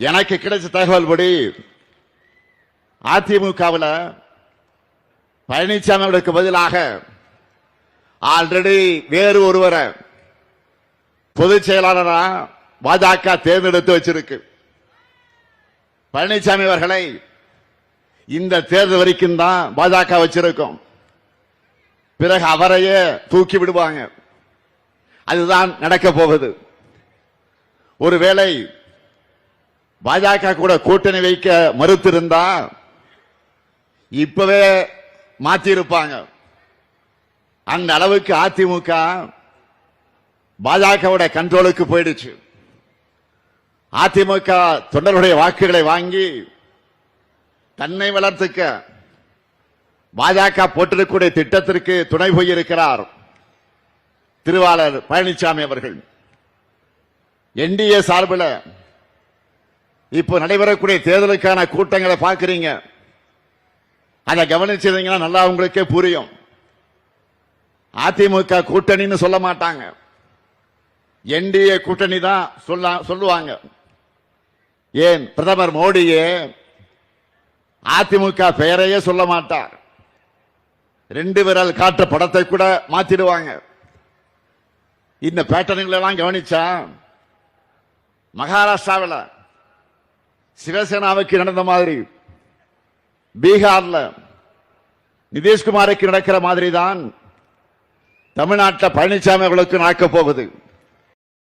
எனக்கு கிடைச்ச தகவல் படி அதிமுகவில் பழனிசாமி அவர்களுக்கு பதிலாக ஆல்ரெடி வேறு ஒருவரை பொதுச் செயலாளரா பாஜக தேர்ந்தெடுத்து வச்சிருக்கு. பழனிசாமி அவர்களை இந்த தேர்தல் வரைக்கும் தான் பாஜக வச்சிருக்கும். பிறகு அவரையே தூக்கி விடுவாங்க. அதுதான் நடக்க போகுது. ஒருவேளை பாஜக கூட கூட்டணி வைக்க மறுத்திருந்தா இப்பவே மாற்றி இருப்பாங்க. அந்த அளவுக்கு அதிமுக பாஜகவுடைய கண்ட்ரோலுக்கு போயிடுச்சு. அதிமுக தொண்டர்களுடைய வாக்குகளை வாங்கி தன்னை வளர்த்துக்க பாஜக போட்டிருக்கக்கூடிய திட்டத்திற்கு துணை போயிருக்கிறார் திருவாளர் பழனிசாமி அவர்கள். என்டிஏ சார்பில் இப்போ நடைபெறக்கூடிய தேர்தலுக்கான கூட்டங்களை பார்க்கிறீங்க. அதை கவனிச்சிருந்தீங்கன்னா நல்லா உங்களுக்கே புரியும். அதிமுக கூட்டணின்னு சொல்ல மாட்டாங்க, என்டிஏ கூட்டணி தான் சொல்லுவாங்க. ஏன் பிரதமர் மோடியே அதிமுக பெயரையே சொல்ல மாட்டார். 2 விரல் காற்ற படத்தை கூட மாத்திடுவாங்க. இந்த பேட்டர்ன்கள் எல்லாம் கவனிச்சா மகாராஷ்டிராவில் சிவசேனாவுக்கு நடந்த மாதிரி, பீகார்ல நிதிஷ்குமாருக்கு நடக்கிற மாதிரி தான் தமிழ்நாட்டில் பழனிசாமி அவர்களுக்கு நடக்க போகுது.